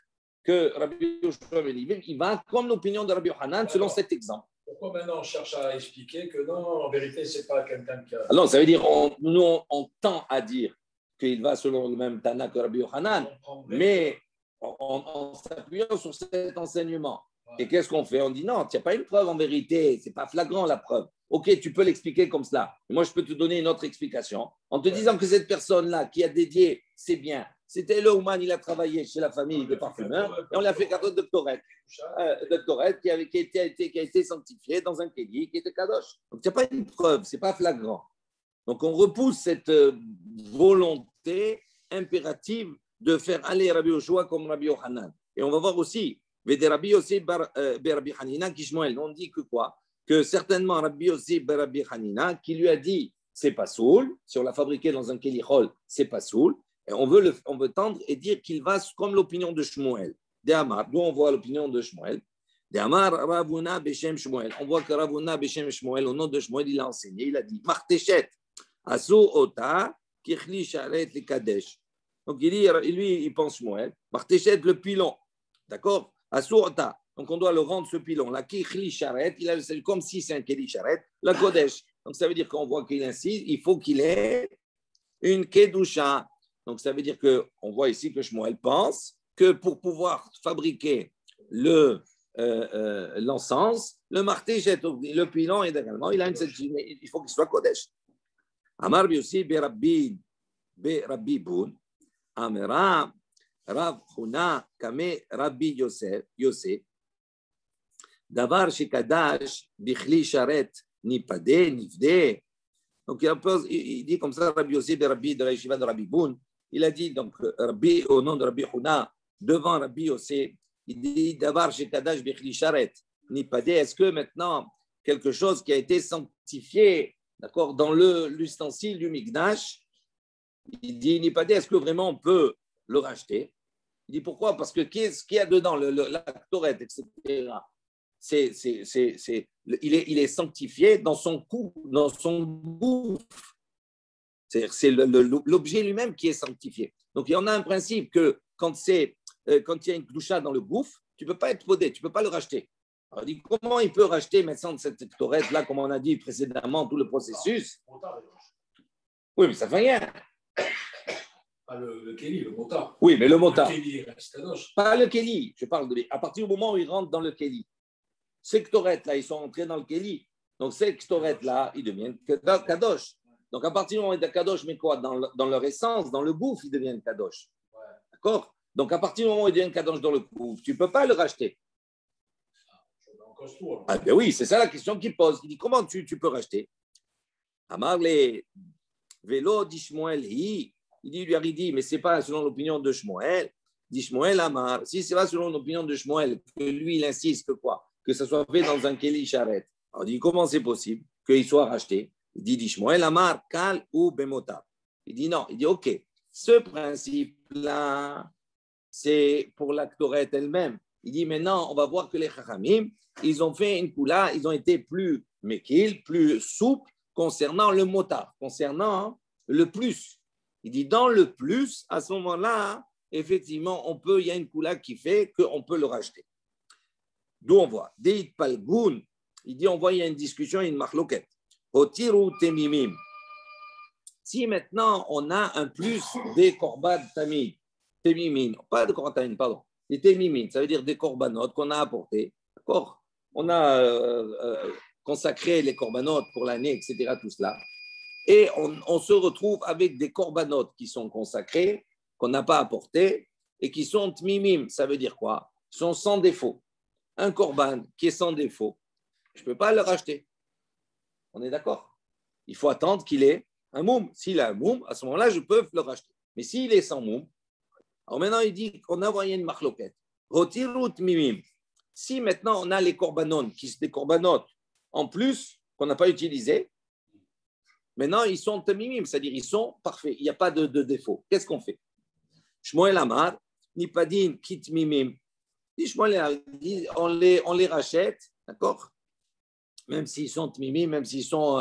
que Rabbi Yoshua ben Levi, il va comme l'opinion de Rabbi Yochanan selon cet exemple. Pourquoi maintenant on cherche à expliquer que non, en vérité, c'est pas quelqu'un qui a... Alors, ça veut dire, on tend à dire qu'il va selon le même Tana que Rabbi Yochanan, mais en s'appuyant sur cet enseignement. Et qu'est-ce qu'on fait? On dit non, il n'y a pas une preuve en vérité, ce n'est pas flagrant la preuve. Ok, tu peux l'expliquer comme cela. Moi, je peux te donner une autre explication en te disant que cette personne-là qui a dédié ses biens, c'était le Ouman, il a travaillé chez la famille de parfumeurs et on lui a fait cadeau de Torette qui a été sanctifié dans un kéli qui était kadosh. Donc, il n'y a pas une preuve, ce n'est pas flagrant. Donc, on repousse cette volonté impérative de faire aller Rabbi Yoshua comme Rabbi Yochanan. Et on va voir aussi, Rabbi Yossi Rabbi Hanina qui Shmuel, on dit que quoi? Que certainement Rabbi Yossi Rabbi Hanina qui lui a dit c'est pas soul, si on l'a fabriqué dans un kélichol, c'est pas soul. Et on veut tendre et dire qu'il va comme l'opinion de Shmuel. De Amar, d'où on voit l'opinion de Shmuel. De Amar Ravuna Beshem Shmuel. On voit que Ravuna Beshem Shmuel, au nom de Shmuel, il a enseigné, il a dit Martechet, Asu Ota, Kichli Sharet le Kadesh. Donc il dit, lui, il pense Shmuel, Martechet le pilon, d'accord? Asu Ota. Donc on doit le rendre ce pilon. La Kichli Sharet, c'est comme si c'est un Keli Sharet, la Kodesh. Donc ça veut dire qu'on voit qu'il insiste, il faut qu'il ait une Kedusha. Donc, ça veut dire qu'on voit ici que Shmuel pense que pour pouvoir fabriquer l'encens, le martéchet, le pilon, également, il faut qu'il soit Kodesh. Amar bi aussi Berabbi Boun, Amera Rav Huna Kame Rabbi Yosef, Davar Shekadash Bichli Sharet Nipade Nifde. Donc, il dit comme ça, Rabbi Yosef Berabbi de la yeshiva de Rabbi Boun. Il a dit, donc, Rabbi, au nom de Rabbi Huna, devant Rabbi Yosef, il dit, Davar Shekadash Bichli Sharet, Nipade, est-ce que maintenant, quelque chose qui a été sanctifié, d'accord, dans l'ustensile du Mikdash, il dit, Nipade, est-ce que vraiment on peut le racheter? Il dit, pourquoi? Parce que qu'est-ce qu'il y a dedans, la torette, etc. Il est sanctifié dans son goût. C'est l'objet lui-même qui est sanctifié. Donc, il y en a un principe que quand il y a une doucha dans le gouffre, tu ne peux pas être podé, tu ne peux pas le racheter. Alors, il dit, comment il peut racheter maintenant cette torette-là, comme on a dit précédemment, tout le processus? Oui, mais ça ne fait rien. Pas le kéli, le motard. Oui, mais le motard. Le kéli reste kadosh. Pas le kéli, je parle de à partir du moment où ils rentrent dans le kéli. Ces ktorettes-là, ils sont entrés dans le kéli. Donc, ces ktorettes-là, ils deviennent kadosh. Donc, à partir du moment où ils sont kadosh, mais quoi? Dans leur essence, dans le gouffre, ils deviennent kadosh. Ouais. D'accord? Donc, à partir du moment où ils deviennent kadosh dans le gouffre, tu ne peux pas le racheter. Ah, ben oui, c'est ça la question qu'il pose. Il dit, comment tu peux racheter? Amar les vélo d'Ishmoel, il lui a dit, mais ce n'est pas selon l'opinion de Shmuel. Dit Shmuel Amar, si c'est pas selon l'opinion de Shmuel, que lui, il insiste que quoi? Que ça soit fait dans un Keli Sharet. Alors, il dit, comment c'est possible qu'il soit racheté? Il dit Shmuel Amar, Kal ou Bemota. Il dit non. Il dit ok, ce principe-là, c'est pour la Ktoret elle-même. Il dit maintenant, on va voir que les Chachamim, ils ont fait une coula, ils ont été plus mekil, plus souples concernant le motard, concernant le plus. Il dit dans le plus, à ce moment-là, effectivement, il y a une coula qui fait qu'on peut le racheter. D'où on voit, Deit Palgoun, Il dit, on voit, il y a une discussion, une marloquette. Otiru temimim. Si maintenant, on a un plus des korban tamid, temimin, pas de korban tamid, pardon, des temimin, ça veut dire des korbanot qu'on a apportés, d'accord? On a consacré les korbanot pour l'année, etc., tout cela. Et on se retrouve avec des korbanot qui sont consacrés, qu'on n'a pas apportés, et qui sont tmimim. Ça veut dire quoi? Ils sont sans défaut. Un korban qui est sans défaut, je ne peux pas le racheter. On est d'accord? Il faut attendre qu'il ait un moum. S'il a un moum, à ce moment-là, je peux le racheter. Mais s'il est sans moum, alors maintenant, il dit qu'on a envoyé une marloquette. Rotirut mimim. Si maintenant on a les korbanon, qui sont des korbanot en plus qu'on n'a pas utilisés, maintenant ils sont mimim, c'est-à-dire ils sont parfaits, il n'y a pas de défaut. Qu'est-ce qu'on fait? Shmuel Amar, Nipadin, Kit mimim. Shmuel dit on les rachète, d'accord? Même s'ils sont mimim, même s'ils sont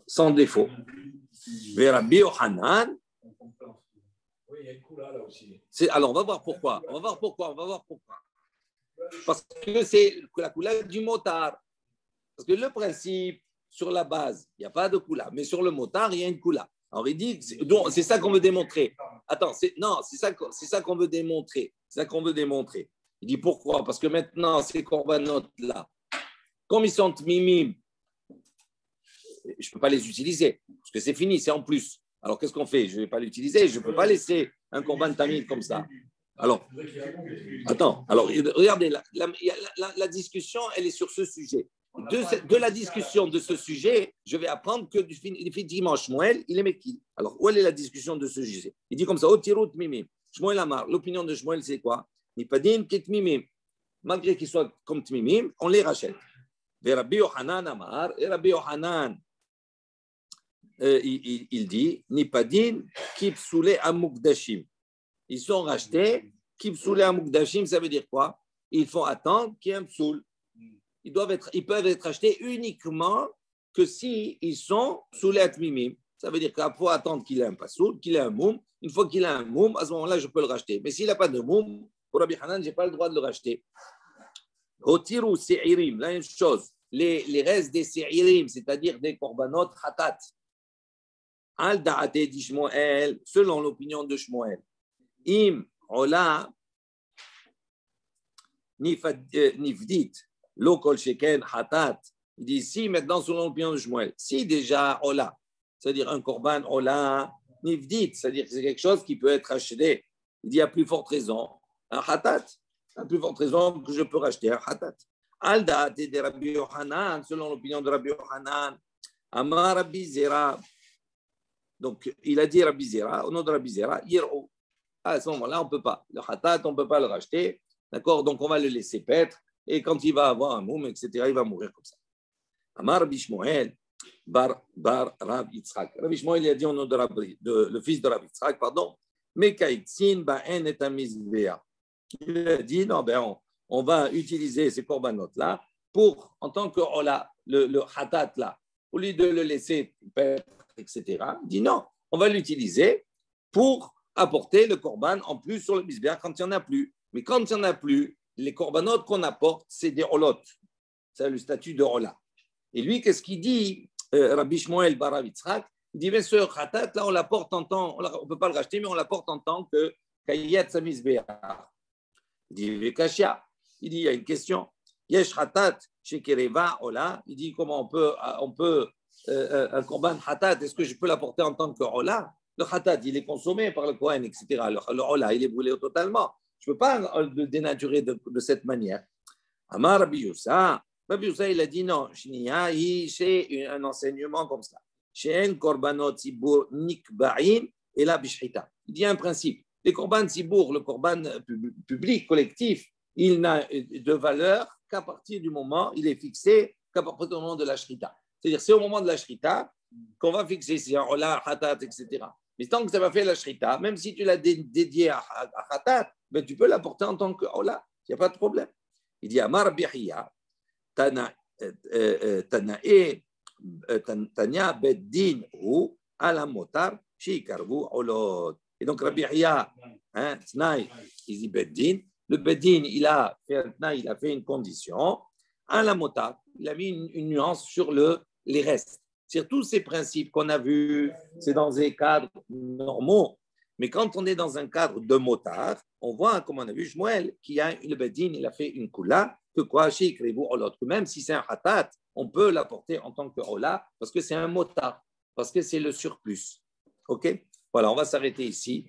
sans défaut. Vers Rabbi Yochanan. Oui, il y a une coula là aussi. Alors, on va voir pourquoi. Parce que c'est la coula du motard. Parce que le principe, sur la base, il n'y a pas de coula. Mais sur le motard, il y a une coula. Alors, il dit, c'est ça qu'on veut démontrer. Attends, c'est ça qu'on veut démontrer. C'est ça qu'on veut démontrer. Il dit pourquoi? Parce que maintenant, ces corbanotes-là, comme ils sont mimim, je ne peux pas les utiliser. Parce que c'est fini, c'est en plus. Alors, qu'est-ce qu'on fait? Je ne vais pas l'utiliser. Je ne peux pas laisser un korban tamid comme ça. Alors, attends. Alors, regardez, la discussion, elle est sur ce sujet. De la discussion de ce sujet, je vais apprendre que effectivement, Shmuel, il est Mekil. Alors, où est la discussion de ce sujet? Il dit comme ça, Otirut mimim. Shmuel Amar. L'opinion de Shmuel, c'est quoi? Nipadin kit mimim. Malgré qu'ils soient comme tmimim, on les rachète. Et Rabbi Yochanan Amar. Et Rabbi Yochanan, il dit Nipadin kipsoule amukdashim. Ils sont rachetés. Kipsoule amukdashim, ça veut dire quoi? Il faut attendre qu'il y ait un psoul. Ils peuvent être achetés uniquement que s'ils sont psoulés atmimim. Ça veut dire qu'il faut attendre qu'il ait un pasoul, qu'il ait un moum. Une fois qu'il a un moum, à ce moment-là, je peux le racheter. Mais s'il n'a pas de moum, pour Rabbi Hanan, je n'ai pas le droit de le racheter. Otiru se'irim, la même chose. Les restes des se'irim, c'est-à-dire des korbanot hatat. Al da'ate di Shmuel, selon l'opinion de Shmuel. Im ola nifdit lo kol sheken hatat. Il dit si maintenant selon l'opinion de Shmuel, si déjà ola, c'est-à-dire un korban ola nifdit, c'est-à-dire que c'est quelque chose qui peut être acheté. Il dit à plus forte raison un hatat, à plus forte raison que je peux racheter un hatat. Al da'ate de Rabbi Yochanan, selon l'opinion de Rabbi Yochanan, Amar Rabbi Zera. Donc, il a dit Rabbi Zera, au nom de Rabbi Zera, Yir'ou. À ce moment-là, on ne peut pas. Le hatat, on ne peut pas le racheter. D'accord? Donc, on va le laisser paître. Et quand il va avoir un moum, etc., il va mourir comme ça. Amar Rabbi Shmuel, bar Rav Yitzhak. Rabbi Shmuel, il a dit au nom de le fils de Rav Yitzhak, pardon, Mekaitzin ba'en et amizbea. Il a dit, non, on va utiliser ces corbanotes-là pour, en tant que hola, le hatat là, au lieu de le laisser paître, etc. Il dit non, on va l'utiliser pour apporter le korban en plus sur le misbéach quand il n'y en a plus. Mais quand il n'y en a plus, les corbanotes qu'on apporte, c'est des holot. C'est le statut de hola. Et lui, qu'est-ce qu'il dit, Rabbi Shmuel bar Rav Yitzhak? Il dit, mais ce khatat, là, on l'apporte en tant, on ne peut pas le racheter, mais on l'apporte en tant que kayet sa misbéach. Il dit, le kashia. Il dit, il y a une question. Yesh khatat chez Kereva, hola. Il dit, comment on peut un korban hatat, est-ce que je peux l'apporter en tant que hola? Le hatat, il est consommé par le Kohen, etc. Le hola, il est brûlé totalement. Je ne peux pas le dénaturer de cette manière. Amar Rabbi Youssa. Rabbi Youssa, il a dit non. C'est un enseignement comme ça. She'en korbanot tzibur nikba'in et la bishchita. Il y a un principe. Les korban tzibur, le korban public, collectif, il n'a de valeur qu'à partir du moment, il est fixé qu'à partir du moment de la shrita. C'est-à-dire, c'est au moment de la shrita qu'on va fixer si un hola, hatat, etc. Mais tant que ça va faire la shrita, même si tu l'as dédié à hatat, ben, tu peux l'apporter en tant que hola. Il n'y a pas de problème. Il dit Amar Bihia, Tanya Beddin ou Alamotar, Shikarvu Olod. Et donc Rabbi Hiya, il dit Beddin, le Bedin, il a fait une condition. À la mota, il a mis une nuance sur les restes. C'est tous ces principes qu'on a vus, c'est dans des cadres normaux. Mais quand on est dans un cadre de motard, on voit, comme on a vu, Shmuel, le Bedin, il a fait une kula, que quoi, que même si c'est un hatat, on peut l'apporter en tant que ola, parce que c'est un motard, parce que c'est le surplus. OK? Voilà, on va s'arrêter ici.